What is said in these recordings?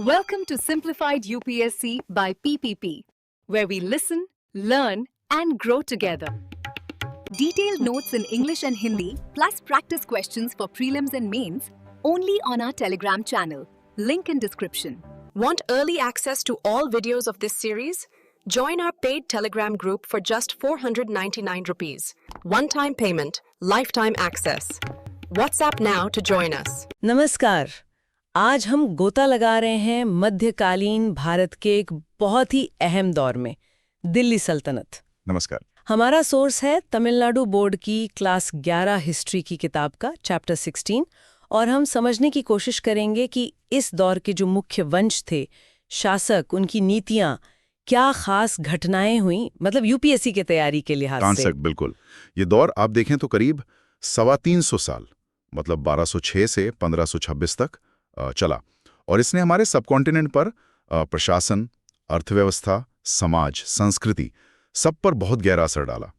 Welcome to Simplified UPSC by PPP, where we listen, learn, and grow together. Detailed notes in English and Hindi, plus practice questions for prelims and mains, only on our Telegram channel. Link in description. Want early access to all videos of this series? Join our paid Telegram group for just 499 rupees. One-time payment, lifetime access. WhatsApp now to join us. नमस्कार। आज हम गोता लगा रहे हैं मध्यकालीन भारत के एक बहुत ही अहम दौर में, दिल्ली सल्तनत। नमस्कार। हमारा सोर्स है तमिलनाडु बोर्ड की क्लास 11 हिस्ट्री की किताब का चैप्टर 16 और हम समझने की कोशिश करेंगे कि इस दौर के जो मुख्य वंश थे, शासक, उनकी नीतियां, क्या खास घटनाएं हुई, मतलब यूपीएससी के तैयारी के लिहाज से। बिल्कुल। ये दौर आप देखें तो करीब 325 साल, मतलब 1206 से 1526 तक चला और इसने हमारे सबकॉन्टिनेंट पर प्रशासन, अर्थव्यवस्था, समाज, संस्कृति सब पर बहुत गहरा असर डाला।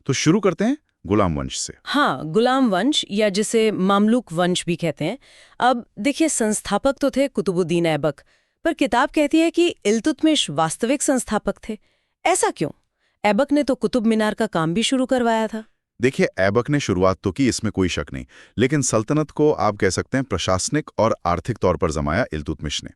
तो शुरू करते हैं गुलाम वंश से। हाँ, गुलाम वंश या जिसे मामलुक वंश भी कहते हैं। अब देखिए, संस्थापक तो थे कुतुबुद्दीन ऐबक, पर किताब कहती है कि इल्तुतमिश वास्तविक संस्थापक थे। ऐसा क्यों? ऐबक ने तो कुतुब मीनार का काम भी शुरू करवाया था। देखिए, ऐबक ने शुरुआत तो की, इसमें कोई शक नहीं, लेकिन सल्तनत को आप कह सकते हैं प्रशासनिक और आर्थिक तौर पर जमाया इल्तुतमिश ने।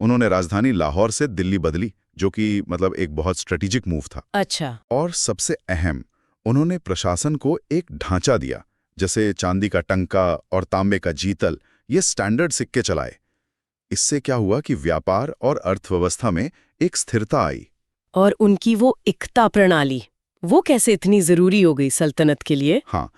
उन्होंने राजधानी लाहौर से दिल्ली बदली, जो कि मतलब एक बहुत स्ट्रेटेजिक मूव था। अच्छा। और सबसे अहम, उन्होंने प्रशासन को एक ढांचा दिया, जैसे चांदी का टंका और तांबे का जीतल, ये स्टैंडर्ड सिक्के चलाए। इससे क्या हुआ कि व्यापार और अर्थव्यवस्था में एक स्थिरता आई। और उनकी वो इक्ता प्रणाली, वो कैसे इतनी जरूरी हो गई सल्तनत के लिए? हाँ,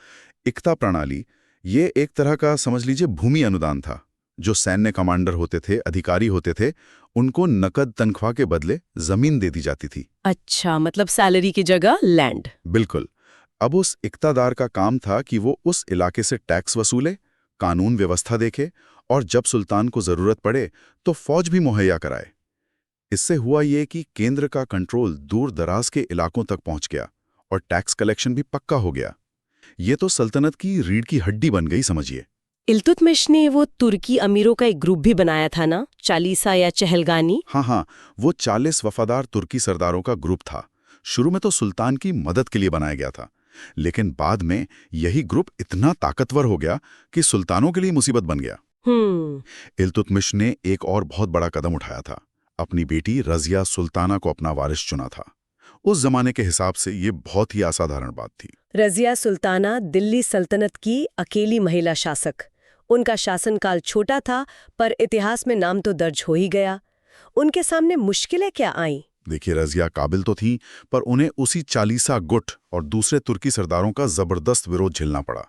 इक्ता प्रणाली ये एक तरह का समझ लीजिए भूमि अनुदान था। जो सैन्य कमांडर होते थे, अधिकारी होते थे, उनको नकद तनख्वाह के बदले जमीन दे दी जाती थी। अच्छा, मतलब सैलरी की जगह लैंड। बिल्कुल। अब उस इक्तादार का काम था कि वो उस इलाके से टैक्स वसूले, कानून व्यवस्था देखे और जब सुल्तान को जरूरत पड़े तो फौज भी मुहैया कराए। इससे हुआ ये कि केंद्र का कंट्रोल दूर दराज के इलाकों तक पहुंच गया और टैक्स कलेक्शन भी पक्का हो गया। ये तो सल्तनत की रीढ़ की हड्डी बन गई, समझिए। इल्तुतमिश ने वो तुर्की अमीरों का एक ग्रुप भी बनाया था ना, चालीसा या चहलगानी? हाँ, वो 40 वफादार तुर्की सरदारों का ग्रुप था। शुरू में तो सुल्तान की मदद के लिए बनाया गया था, लेकिन बाद में यही ग्रुप इतना ताकतवर हो गया कि सुल्तानों के लिए मुसीबत बन गया। इल्तुतमिश ने एक और बहुत बड़ा कदम उठाया था। अपनी बेटी रजिया सुल्ताना को अपना वारिस चुना था। उस जमाने के हिसाब से ये बहुत ही असाधारण बात थी। रजिया सुल्ताना दिल्ली सल्तनत की अकेली महिला शासक। उनका शासनकाल छोटा था, पर इतिहास में नाम तो दर्ज हो ही गया। उनके सामने मुश्किलें क्या आईं? देखिए, रजिया काबिल तो थी, पर उन्हें उसी चालीसा गुट और दूसरे तुर्की सरदारों का जबरदस्त विरोध झेलना पड़ा।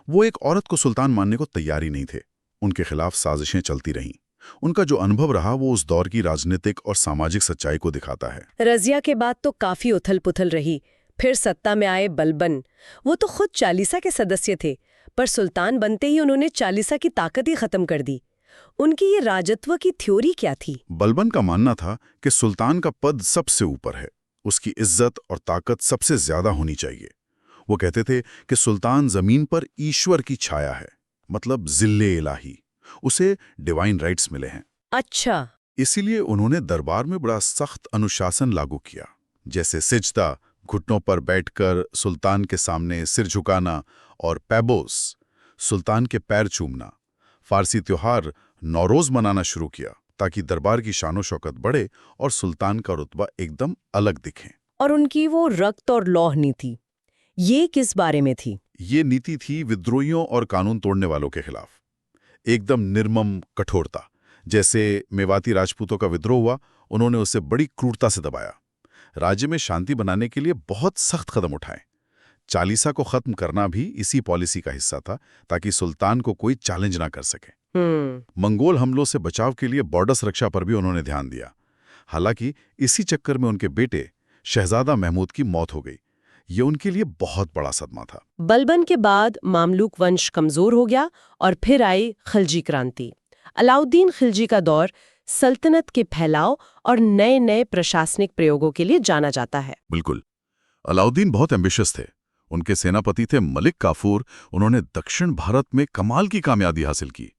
वो एक औरत को सुल्तान मानने को तैयार ही नहीं थे। उनके खिलाफ साजिशें चलती रहीं। उनका जो अनुभव रहा वो उस दौर की राजनीतिक और सामाजिक सच्चाई को दिखाता है। रजिया के बाद तो काफी उथल-पुथल रही। फिर सत्ता में आए बलबन। वो तो खुद चालीसा के सदस्य थे, पर सुल्तान बनते ही उन्होंने चालीसा की ताकत ही खत्म कर दी। उनकी ये राजत्व की थ्योरी क्या थी? बलबन का मानना था कि सुल्तान का पद सबसे ऊपर है, उसकी इज्जत और ताकत सबसे ज्यादा होनी चाहिए। वो कहते थे कि सुल्तान जमीन पर ईश्वर की छाया है, मतलब जिल्ले इलाही, उसे डिवाइन राइट्स मिले हैं। अच्छा। इसीलिए उन्होंने दरबार में बड़ा सख्त अनुशासन लागू किया, जैसे सिजदा, घुटनों पर बैठकर सुल्तान के सामने सिर झुकाना, और पैबोस, सुल्तान के पैर चूमना। फारसी त्योहार नौरोज मनाना शुरू किया ताकि दरबार की शानो शौकत बढ़े और सुल्तान का रुतबा एकदम अलग दिखे। और उनकी वो रक्त और लौह नीति, ये किस बारे में थी? ये नीति थी विद्रोहियों और कानून तोड़ने वालों के खिलाफ। एकदम निर्मम कठोरता। जैसे मेवाती राजपूतों का विद्रोह हुआ, उन्होंने उसे बड़ी क्रूरता से दबाया। राज्य में शांति बनाने के लिए बहुत सख्त कदम उठाए। चालीसा को खत्म करना भी इसी पॉलिसी का हिस्सा था, ताकि सुल्तान को कोई चैलेंज ना कर सके। मंगोल हमलों से बचाव के लिए बॉर्डर सुरक्षा पर भी उन्होंने ध्यान दिया। हालांकि इसी चक्कर में उनके बेटे शहजादा महमूद की मौत हो गई। ये उनके लिए बहुत बड़ा सदमा था। बलबन के बाद मामलुक वंश कमजोर हो गया और फिर आई खिलजी क्रांति। अलाउद्दीन खिलजी का दौर सल्तनत के फैलाव और नए नए प्रशासनिक प्रयोगों के लिए जाना जाता है। बिल्कुल। अलाउद्दीन बहुत एम्बिशियस थे। उनके सेनापति थे मलिक काफूर। उन्होंने दक्षिण भारत में कमाल की कामयाबी हासिल की।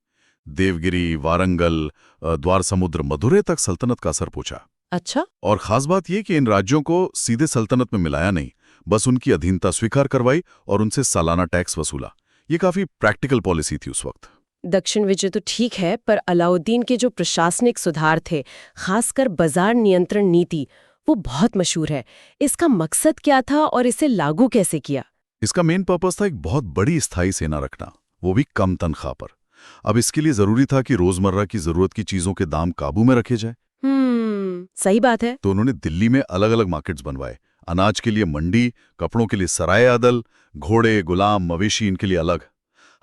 देवगिरी, वारंगल, द्वार समुद्र, मदुरै तक सल्तनत का असर पहुंचा। अच्छा। और खास बात यह कि इन राज्यों को सीधे सल्तनत में मिलाया नहीं, बस उनकी अधीनता स्वीकार करवाई और उनसे सालाना टैक्स वसूला। ये काफी प्रैक्टिकल पॉलिसी थी उस वक्त। दक्षिण विजय तो ठीक है, पर अलाउद्दीन के जो प्रशासनिक सुधार थे, खासकर बाजार नियंत्रण नीति, वो बहुत मशहूर है। इसका मकसद क्या था और इसे लागू कैसे किया? इसका मेन पर्पस था एक बहुत बड़ी स्थायी सेना रखना, वो भी कम तनख्वाह पर। अब इसके लिए जरूरी था कि रोजमर्रा की जरूरत की चीजों के दाम काबू में रखे जाए। सही बात है। तो उन्होंने दिल्ली में अलग अलग मार्केट्स बनवाए। अनाज के लिए मंडी, कपड़ों के लिए सराय अदल, घोड़े, गुलाम, मवेशी, इनके लिए अलग।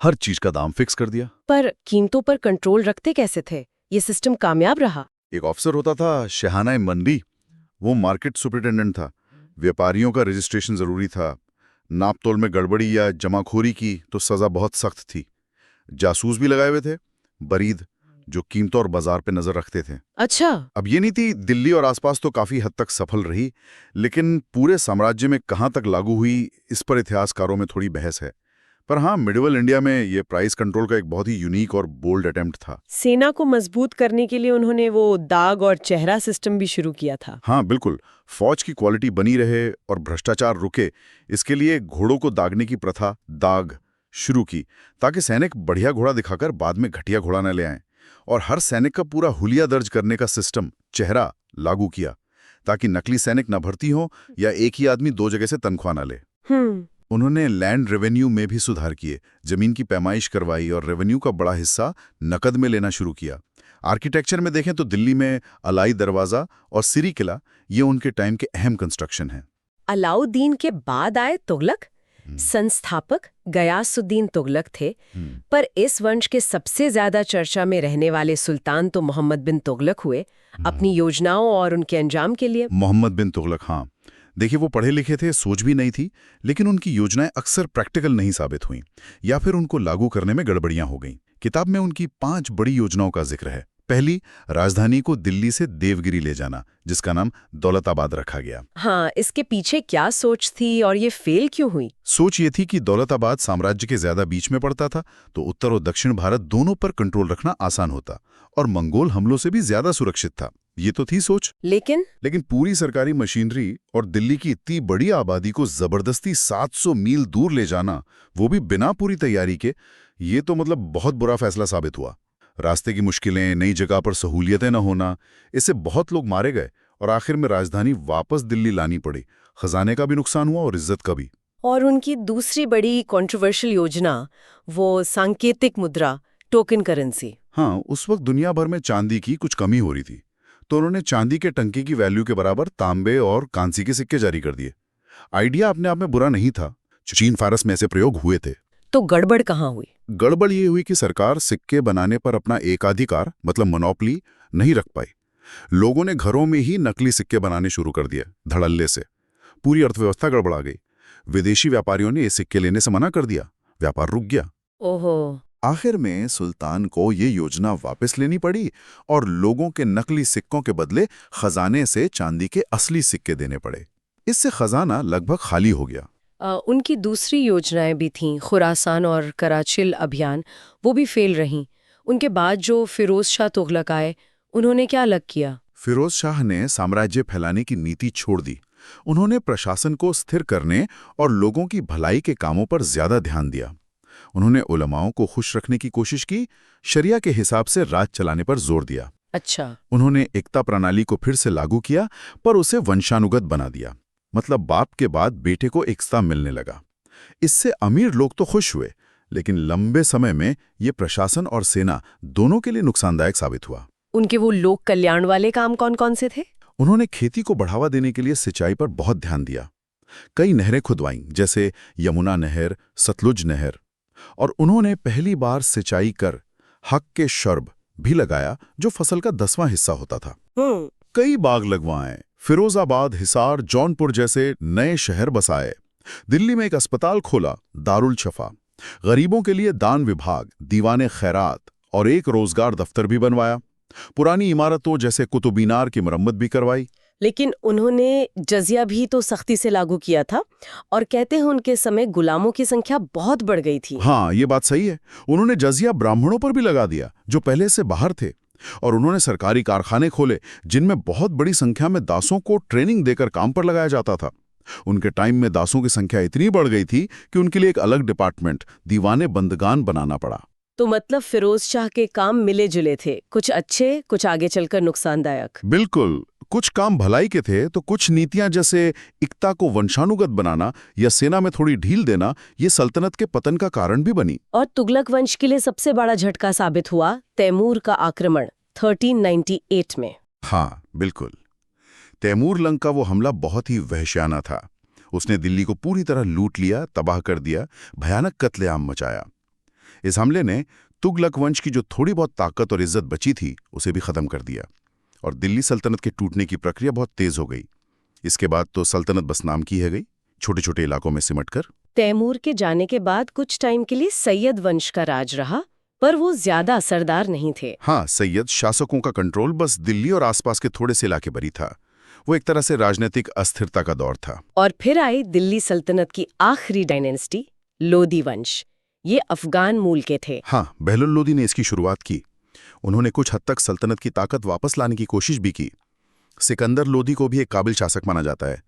हर चीज का दाम फिक्स कर दिया। पर कीमतों पर कंट्रोल रखते कैसे थे? ये सिस्टम कामयाब रहा? एक ऑफिसर होता था शहाना मंडी, वो मार्केट सुपरिटेंडेंट था। व्यापारियों का रजिस्ट्रेशन जरूरी था। नापतोल में गड़बड़ी या जमाखोरी की तो सजा बहुत सख्त थी। जासूस भी लगाए हुए थे, बरीद, जो कीमतों और बाजार पे नजर रखते थे। अच्छा। अब ये नीति दिल्ली और आसपास तो काफी हद तक सफल रही, लेकिन पूरे साम्राज्य में कहां तक लागू हुई, इस पर इतिहासकारों में थोड़ी बहस है। पर हाँ, मिडिवल इंडिया में ये प्राइस कंट्रोल का एक बहुत ही यूनिक और बोल्ड अटेम्प्ट था। सेना को मजबूत करने के लिए उन्होंने वो दाग और चेहरा सिस्टम भी शुरू किया था। हाँ बिल्कुल, फौज की क्वालिटी बनी रहे और भ्रष्टाचार रुके, इसके लिए घोड़ों को दागने की प्रथा, दाग, शुरू की, ताकि सैनिक बढ़िया घोड़ा दिखाकर बाद में घटिया घोड़ा न ले आएं। और हर सैनिक का पूरा हुलिया दर्ज करने का सिस्टम, चेहरा, लागू किया, ताकि नकली सैनिक न भर्ती हो या एक ही आदमी दो जगह से तनख्वाह न ले। उन्होंने लैंड रेवेन्यू में भी सुधार किए, जमीन की पैमाइश करवाई और रेवेन्यू का बड़ा हिस्सा नकद में लेना शुरू किया। आर्किटेक्चर में देखें तो दिल्ली में अलाई दरवाजा और सिरी किला, ये उनके टाइम के अहम कंस्ट्रक्शन हैं। अलाउद्दीन के बाद आए तुगलक। संस्थापक गयासुद्दीन तुगलक थे, पर इस वंश के सबसे ज्यादा चर्चा में रहने वाले सुल्तान तो मोहम्मद बिन तुगलक हुए, अपनी योजनाओं और उनके अंजाम के लिए। मोहम्मद बिन तुगलक, हाँ, देखिए वो पढ़े लिखे थे, सोच भी नहीं थी, लेकिन उनकी योजनाएं अक्सर प्रैक्टिकल नहीं साबित हुईं या फिर उनको लागू करने में गड़बड़ियां हो गईं। किताब में उनकी 5 बड़ी योजनाओं का जिक्र है। पहली, राजधानी को दिल्ली से देवगिरी ले जाना, जिसका नाम दौलताबाद रखा गया। हाँ, इसके पीछे क्या सोच थी और ये फेल क्यों हुई? सोच ये थी कि दौलताबाद साम्राज्य के ज्यादा बीच में पड़ता था, तो उत्तर और दक्षिण भारत दोनों पर कंट्रोल रखना आसान होता और मंगोल हमलों से भी ज्यादा सुरक्षित था। ये तो थी सोच। लेकिन पूरी सरकारी मशीनरी और दिल्ली की इतनी बड़ी आबादी को जबरदस्ती 700 मील दूर ले जाना, वो भी बिना पूरी तैयारी के, ये तो मतलब बहुत बुरा फैसला साबित हुआ। रास्ते की मुश्किलें, नई जगह पर सहूलियतें न होना, इससे बहुत लोग मारे गए और आखिर में राजधानी वापस दिल्ली लानी पड़ी। खजाने का भी नुकसान हुआ और इज्जत का भी। और उनकी दूसरी बड़ी कंट्रोवर्शियल योजना, वो सांकेतिक मुद्रा, टोकन करेंसी। हाँ, उस वक्त दुनिया भर में चांदी की कुछ कमी हो रही थी, तो उन्होंने चांदी के टंकी की वैल्यू के बराबर तांबे और कांसी के सिक्के जारी कर दिए। आइडिया अपने आप में बुरा नहीं था, चीन फारस में ऐसे प्रयोग हुए थे। तो गड़बड़ कहाँ हुई? गड़बड़ ये हुई कि सरकार सिक्के बनाने पर अपना एकाधिकार, मतलब मोनोपोली, नहीं रख पाई। लोगों ने घरों में ही नकली सिक्के बनाने शुरू कर दिए, धड़ल्ले से। पूरी अर्थव्यवस्था गड़बड़ा गई। विदेशी व्यापारियों ने ये सिक्के लेने से मना कर दिया, व्यापार रुक गया। ओहो। आखिर में सुल्तान को ये योजना वापस लेनी पड़ी और लोगों के नकली सिक्कों के बदले खजाने से चांदी के असली सिक्के देने पड़े। इससे खजाना लगभग खाली हो गया। उनकी दूसरी योजनाएं भी थीं, खुरासान और कराचिल अभियान, वो भी फेल रहीं। उनके बाद जो फिरोज शाह तुगलक आए, उन्होंने क्या अलग किया? फिरोज शाह ने साम्राज्य फैलाने की नीति छोड़ दी। उन्होंने प्रशासन को स्थिर करने और लोगों की भलाई के कामों पर ज्यादा ध्यान दिया। उन्होंने उलमाओं को खुश रखने की कोशिश की, शरिया के हिसाब से राज चलाने पर जोर दिया। अच्छा। उन्होंने एकता प्रणाली को फिर से लागू किया, पर उसे वंशानुगत बना दिया, मतलब बाप के बाद बेटे को एकता मिलने लगा। इससे अमीर लोग तो खुश हुए, लेकिन लंबे समय में ये प्रशासन और सेना दोनों के लिए नुकसानदायक साबित हुआ। उनके वो लोक कल्याण वाले काम कौन कौन से थे? उन्होंने खेती को बढ़ावा देने के लिए सिंचाई पर बहुत ध्यान दिया। कई नहरें खुदवाईं, जैसे यमुना नहर, सतलुज नहर, और उन्होंने पहली बार सिंचाई कर हक के शर्ब भी लगाया, जो फसल का 10वां हिस्सा होता था। कई बाग लगवाए, फिरोजाबाद, हिसार, जौनपुर जैसे नए शहर बसाए। दिल्ली में एक अस्पताल खोला, दारुल शफा। गरीबों के लिए दान विभाग, दीवाने खैरात और एक रोजगार दफ्तर भी बनवाया। पुरानी इमारतों जैसे कुतुब मीनार की मरम्मत भी करवाई। लेकिन उन्होंने जजिया भी तो सख्ती से लागू किया था और कहते हैं उनके समय गुलामों की संख्या बहुत बढ़ गई थी। हाँ, ये बात सही है। उन्होंने जजिया ब्राह्मणों पर भी लगा दिया जो पहले से बाहर थे, और उन्होंने सरकारी कारखाने खोले जिनमें बहुत बड़ी संख्या में दासों को ट्रेनिंग देकर काम पर लगाया जाता था। उनके टाइम में दासों की संख्या इतनी बढ़ गई थी कि उनके लिए एक अलग डिपार्टमेंट, दीवाने बंदगान, बनाना पड़ा। तो मतलब फिरोज शाह के काम मिले जुले थे, कुछ अच्छे, कुछ आगे चलकर नुकसानदायक। बिल्कुल, कुछ काम भलाई के थे तो कुछ नीतियां जैसे इक्ता को वंशानुगत बनाना या सेना में थोड़ी ढील देना ये सल्तनत के पतन का कारण भी बनी। और तुगलक वंश के लिए सबसे बड़ा झटका साबित हुआ तैमूर का आक्रमण 1398 में। हाँ, बिल्कुल। तैमूर लंग का वो हमला बहुत ही वहशियाना था। उसने दिल्ली को पूरी तरह लूट लिया, तबाह कर दिया, भयानक कत्लेआम मचाया। इस हमले ने तुगलक वंश की जो थोड़ी बहुत ताकत और इज्जत बची थी उसे भी खत्म कर दिया, और दिल्ली सल्तनत के टूटने की प्रक्रिया बहुत तेज हो गई। इसके बाद तो सल्तनत बस नाम की है गई, छोटे छोटे इलाकों में सिमटकर। तैमूर के जाने के बाद कुछ टाइम के लिए सैयद वंश का राज रहा, पर वो ज्यादा असरदार नहीं थे। हाँ, सैयद शासकों का कंट्रोल बस दिल्ली और आसपास के थोड़े से इलाके पर ही था। वो एक तरह से राजनीतिक अस्थिरता का दौर था। और फिर आई दिल्ली सल्तनत की आखिरी डायनेस्टी, लोधी वंश। ये अफगान मूल के थे। हाँ, बहलोल लोदी ने इसकी शुरुआत की। उन्होंने कुछ हद तक सल्तनत की ताकत वापस लाने की कोशिश भी की। सिकंदर लोदी को भी एक काबिल शासक माना जाता है,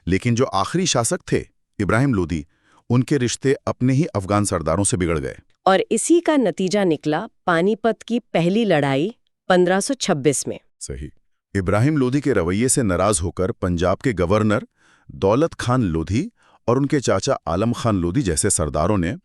लेकिन जो आखिरी शासक थे, इब्राहिम लोदी, उनके रिश्ते अपने ही अफगान सरदारों से बिगड़ गए। और इसी का नतीजा निकला पानीपत की पहली लड़ाई 1526 में। सही। इब्राहिम लोदी के रवैये से नाराज होकर पंजाब के गवर्नर दौलत खान लोधी और उनके चाचा आलम खान लोधी जैसे सरदारों ने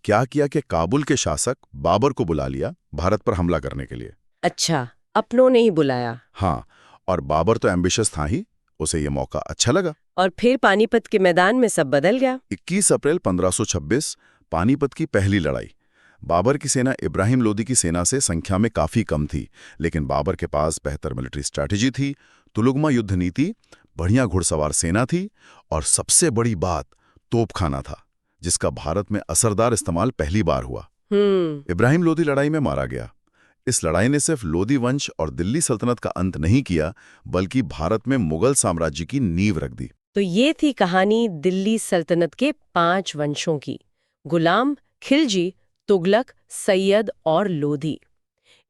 क्या किया कि काबुल के शासक बाबर को बुला लिया भारत पर हमला करने के लिए। अच्छा, अपनों ने ही बुलाया। हाँ, और बाबर तो एम्बिशियस था ही, उसे ये मौका अच्छा लगा। और फिर पानीपत के मैदान में सब बदल गया। 21 अप्रैल 1526 पानीपत की पहली लड़ाई। बाबर की सेना इब्राहिम लोदी की सेना से संख्या में काफी कम थी, लेकिन बाबर के पास बेहतर मिलिट्री स्ट्रैटेजी थी, तुलुगमा युद्ध नीति, बढ़िया घुड़सवार सेना थी, और सबसे बड़ी बात तोपखाना था, जिसका भारत में असरदार इस्तेमाल पहली बार हुआ। इब्राहिम लोदी लड़ाई में मारा गया। इस लड़ाई ने सिर्फ लोदी वंश और दिल्ली सल्तनत का अंत नहीं किया, बल्कि भारत में मुगल साम्राज्य की नींव रख दी। तो ये थी कहानी दिल्ली सल्तनत के 5 वंशों की, गुलाम, खिलजी, तुगलक, सैयद और लोधी।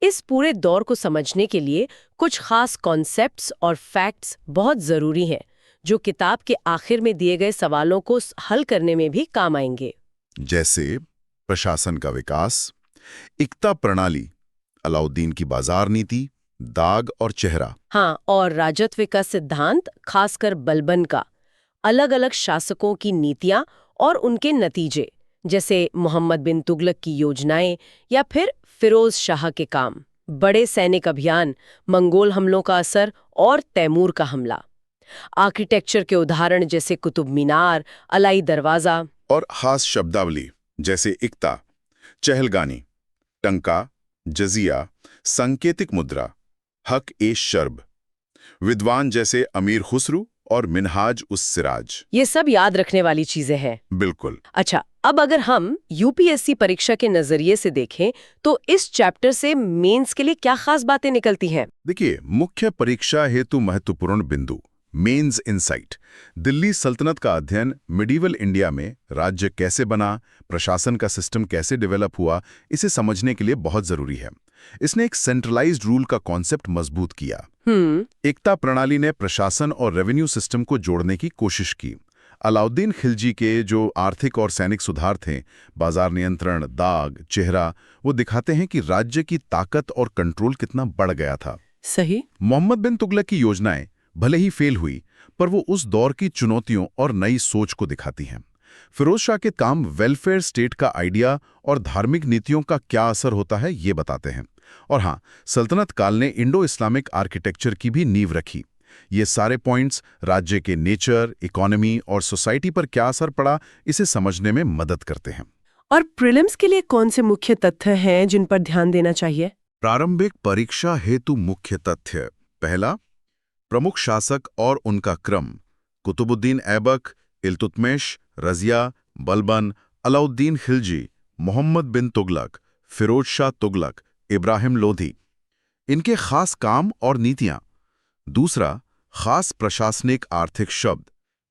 इस पूरे दौर को समझने के लिए कुछ खास कॉन्सेप्ट्स और फैक्ट्स बहुत जरूरी हैं, जो किताब के आखिर में दिए गए सवालों को हल करने में भी काम आएंगे। जैसे प्रशासन का विकास, इक्ता प्रणाली, अलाउद्दीन की बाजार नीति, दाग और चेहरा। हाँ, और राजत्व का सिद्धांत, खासकर बलबन का, अलग अलग शासकों की नीतियां और उनके नतीजे, जैसे मोहम्मद बिन तुगलक की योजनाएं या फिर फिरोज शाह के काम, बड़े सैनिक अभियान, मंगोल हमलों का असर और तैमूर का हमला। आर्किटेक्चर के उदाहरण जैसे कुतुब मीनार, अलाई दरवाजा, और खास शब्दावली जैसे इक्ता, चहलगानी, टंका, जजिया, संकेतिक मुद्रा, हक ए शर्ब, विद्वान जैसे अमीर खुसरू और मिनहाज उस सिराज। ये सब याद रखने वाली चीजें हैं। बिल्कुल। अच्छा, अब अगर हम यूपीएससी परीक्षा के नजरिए से देखें तो इस चैप्टर से मेंस के लिए क्या खास बातें निकलती हैं? देखिए, मुख्य परीक्षा हेतु महत्वपूर्ण बिंदु, मेंस इनसाइट, दिल्ली सल्तनत का अध्ययन, मिडीवल इंडिया में राज्य कैसे बना, प्रशासन का सिस्टम कैसे डेवलप हुआ, इसे समझने के लिए बहुत जरूरी है। इसने एक सेंट्रलाइज्ड रूल का कॉन्सेप्ट मजबूत किया। एकता प्रणाली ने प्रशासन और रेवेन्यू सिस्टम को जोड़ने की कोशिश की। अलाउद्दीन खिलजी के जो आर्थिक और सैनिक सुधार थे, बाजार नियंत्रण, दाग, चेहरा, वो दिखाते हैं कि राज्य की ताकत और कंट्रोल कितना बढ़ गया था। सही। मोहम्मद बिन तुगलक की योजनाएं भले ही फेल हुई, पर वो उस दौर की चुनौतियों और नई सोच को दिखाती हैं। फिरोज शाह के काम वेलफेयर स्टेट का आइडिया और धार्मिक नीतियों का क्या असर होता है ये बताते हैं। और हाँ, सल्तनत काल ने इंडो इस्लामिक आर्किटेक्चर की भी नींव रखी। ये सारे पॉइंट्स राज्य के नेचर, इकोनॉमी और सोसाइटी पर क्या असर पड़ा, इसे समझने में मदद करते हैं। और प्रीलिम्स के लिए कौन से मुख्य तथ्य हैं जिन पर ध्यान देना चाहिए? प्रारंभिक परीक्षा हेतु मुख्य तथ्य, पहला, प्रमुख शासक और उनका क्रम, कुतुबुद्दीन ऐबक, इल्तुतमिश, रजिया, बलबन, अलाउद्दीन खिलजी, मोहम्मद बिन तुगलक, फिरोज शाह तुगलक, इब्राहिम लोधी, इनके खास काम और नीतियां। दूसरा, खास प्रशासनिक आर्थिक शब्द,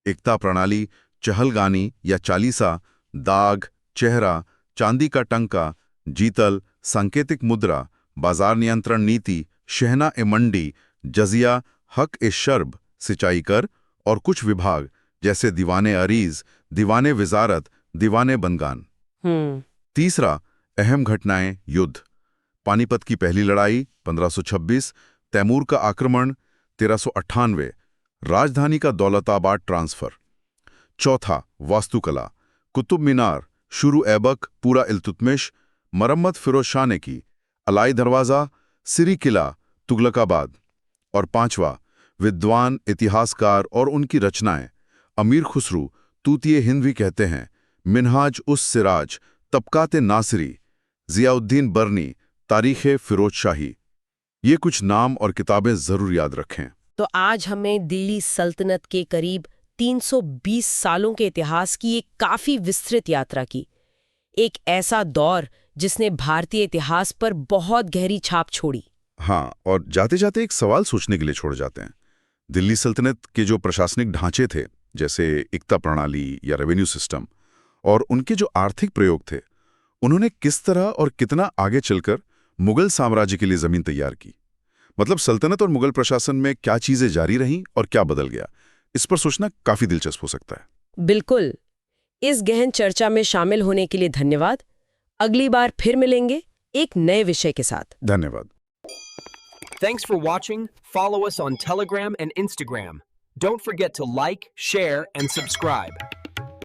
एकता प्रणाली, चहलगानी या चालीसा, दाग, चेहरा, चांदी का टंका, जीतल, सांकेतिक मुद्रा, बाजार नियंत्रण नीति, शहना ए मंडी, जजिया, हक ए शर्ब, सिंचाई कर, और कुछ विभाग जैसे दीवाने अरीज, दीवाने विजारत, दीवाने बनगान। तीसरा, अहम घटनाएं, युद्ध, पानीपत की पहली लड़ाई 1526, तैमूर का आक्रमण 1398, राजधानी का दौलताबाद ट्रांसफर। चौथा, वास्तुकला, कुतुब मीनार, शुरू ऐबक, पूरा इल्तुतमिश, मरम्मत फिरोज शाह ने की, अलाई दरवाज़ा, सिरी किला, तुगलकाबाद। और पांचवा, विद्वान, इतिहासकार और उनकी रचनाएं, अमीर खुसरू, तूतिए हिंद भी कहते हैं, मिनहाज उस सिराज, तबकाते नासिरी, जियाउद्दीन बर्नी, तारीख़े फिरोज शाही। ये कुछ नाम और किताबें ज़रूर याद रखें। तो आज हमें दिल्ली सल्तनत के करीब 320 सालों के इतिहास की एक काफी विस्तृत यात्रा की। एक ऐसा दौर जिसने भारतीय इतिहास पर बहुत गहरी छाप छोड़ी। हाँ, और जाते जाते एक सवाल सोचने के लिए छोड़ जाते हैं। दिल्ली सल्तनत के जो प्रशासनिक ढांचे थे, जैसे एकता प्रणाली या रेवेन्यू सिस्टम, और उनके जो आर्थिक प्रयोग थे, उन्होंने किस तरह और कितना आगे चलकर मुगल साम्राज्य के लिए जमीन तैयार की। मतलब सल्तनत और मुगल प्रशासन में क्या चीजें जारी रहीं और क्या बदल गया, इस पर सोचना काफी दिलचस्प हो सकता है। बिल्कुल। इस गहन चर्चा में शामिल होने के लिए धन्यवाद। अगली बार फिर मिलेंगे एक नए विषय के साथ। धन्यवाद। Thanks for watching. Follow us on Telegram and Instagram. Don't forget to like, share, and subscribe.